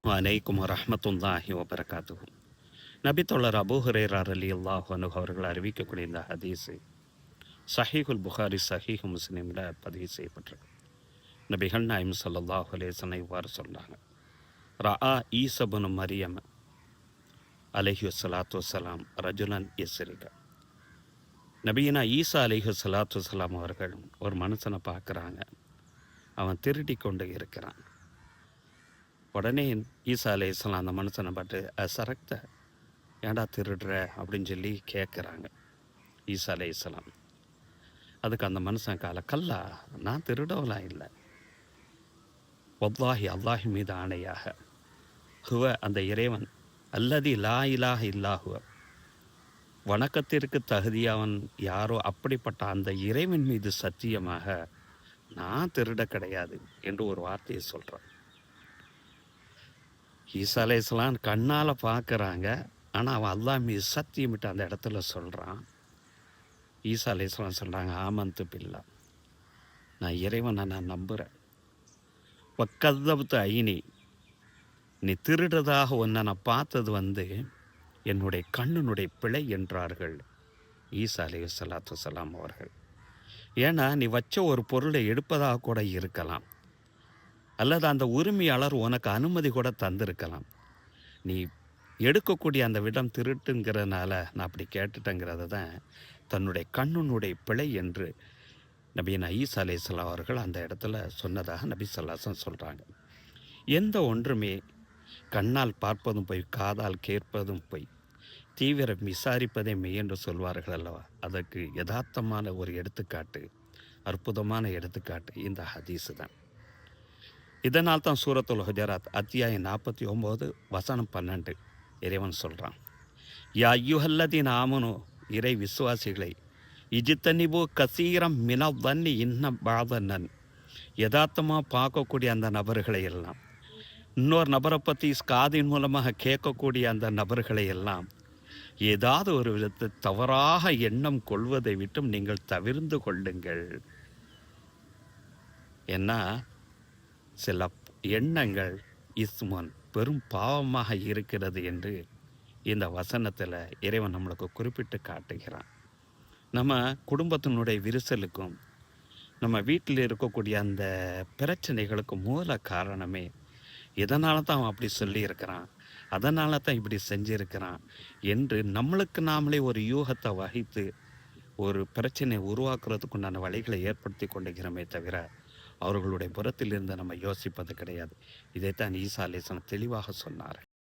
வலைக்கும் வரஹ்மத்துல்லாஹி வபரகாத்துஹு. நபித்தோழர் அபூ ஹுரைரா ரலியல்லாஹு அன்ஹு அவர்கள் அறிவிக்கக்கூடிய இந்த ஹதீஸு சஹீஹுல் புகாரி சஹீஹ் முஸ்லிமில் பதிவு செய்யப்பட்டிருக்கு. நபிகள் நாயம் ஸல்லல்லாஹு அலைஹி வஸல்லம் இவ்வாறு சொல்கிறாங்க. ரஆ ஈசபுன் மரியம் அலைஹி வஸ்ஸலாத்து வஸ்ஸலாம் ரஜுலன் யஸ்ரிக. நபியினா ஈசா அலைஹி வஸ்ஸலாத்து வஸ்ஸலாம் அவர்கள் ஒரு மனுஷனை பார்க்குறாங்க. அவன் திருடி கொண்டு இருக்கிறான். உடனே ஈசா அலைஹிஸ்ஸலாம் அந்த மனுஷனை பார்த்து சரக்த ஏன்டா திருடுற அப்படின்னு சொல்லி கேட்குறாங்க ஈசா அலைஹிஸ்ஸலாம். அதுக்கு அந்த மனுஷன் கல்லா, நான் திருடவலாம் இல்லை. வல்லாஹி, அல்லாஹி மீது ஆணையாக, ஹுவ அந்த இறைவன், அல்லதி லா இலாஹ இல்லாஹுவ, வணக்கத்திற்கு தகுதியவன் யாரோ அப்படிப்பட்ட அந்த இறைவன் மீது சத்தியமாக நான் திருட கிடையாது என்று ஒரு வார்த்தையை சொல்கிறான். ஈசா அலைஹிஸ்ஸலாம் கண்ணால் பார்க்குறாங்க. ஆனால் அவன் அல்லாஹ் மீது சத்தியமிட்டு அந்த இடத்துல சொல்கிறான். ஈசா அலைஹிஸ்ஸலாம் சொல்கிறாங்க, ஆமந்து பில்லா, நான் இறைவனை நான் நம்புகிறேன். வக்கதப்து ஐனி, நீ திருடுறதாக ஒன்றை நான் பார்த்தது என்னுடைய கண்ணினுடைய பிழை என்றார்கள் ஈசா அலைஹிஸ்ஸலாத்து வஸ்ஸலாம் அவர்கள். ஏன்னா நீ வச்ச ஒரு பொருளை எடுப்பதாக கூட இருக்கலாம், அல்லது அந்த உரிமையாளர் உனக்கு அனுமதி கூட தந்திருக்கலாம். நீ எடுக்கக்கூடிய அந்த விடம் திருட்டுங்கிறதுனால நான் அப்படி கேட்டுட்டேங்கிறத தான் தன்னுடைய கண்ணினுடைய பிழை என்று நபியினா ஈசா அலைஹிஸ்ஸலாம் அவர்கள் அந்த இடத்துல சொன்னதாக நபி ஸல்லல்லாஹு சொல்கிறாங்க. எந்த ஒன்றுமே கண்ணால் பார்ப்பதும் போய், காதால் கேட்பதும் போய், தீவிரம் விசாரிப்பதே மெய் என்று சொல்வார்கள் அல்லவா, அதற்கு யதார்த்தமான ஒரு எடுத்துக்காட்டு, அற்புதமான எடுத்துக்காட்டு இந்த ஹதீஸு தான். இதனால் தான் சூரத்துல் ஹுஜராத் அத்தியாயம் 49 வசனம் 12 இறைவன் சொல்கிறான், யா அய்யுஹல்லதீன ஆமனு, இறை விசுவாசிகளை, இஜித்தனிபு கசீரம் மினவன்னி இன்ன பாதனன், யதார்த்தமாக பார்க்கக்கூடிய அந்த நபர்களை எல்லாம், இன்னொரு நபரை பற்றி காதின் மூலமாக கேட்கக்கூடிய அந்த நபர்களை எல்லாம் ஏதாவது ஒரு விதத்தை தவறாக எண்ணம் கொள்வதை விட்டும் நீங்கள் தவிர்ந்து கொள்ளுங்கள். ஏன்னா சில எண்ணங்கள் இஸ்மன் பெரும் பாவமாக இருக்கிறது என்று இந்த வசனத்தில் இறைவன் நம்மளுக்கு குறிப்பிட்டு காட்டுகிறான். நம்ம குடும்பத்தினுடைய விரிசலுக்கும் நம்ம வீட்டில் இருக்கக்கூடிய அந்த பிரச்சனைகளுக்கு மூல காரணமே இதனால தான் அவன் அப்படி சொல்லியிருக்கிறான், அதனால தான் இப்படி செஞ்சிருக்கிறான் என்று நம்மளுக்கு நாமளே ஒரு யூகத்தை வகித்து ஒரு பிரச்சனையை உருவாக்குறதுக்குண்டான வழிகளை ஏற்படுத்தி கொண்டிருக்கிறோமே தவிர அவர்களுடைய புறத்திலிருந்து நம்ம யோசிப்பது கிடையாது. இதைத்தான் ஈசா அலைஹிஸ்ஸலாம் தெளிவாக சொன்னார்.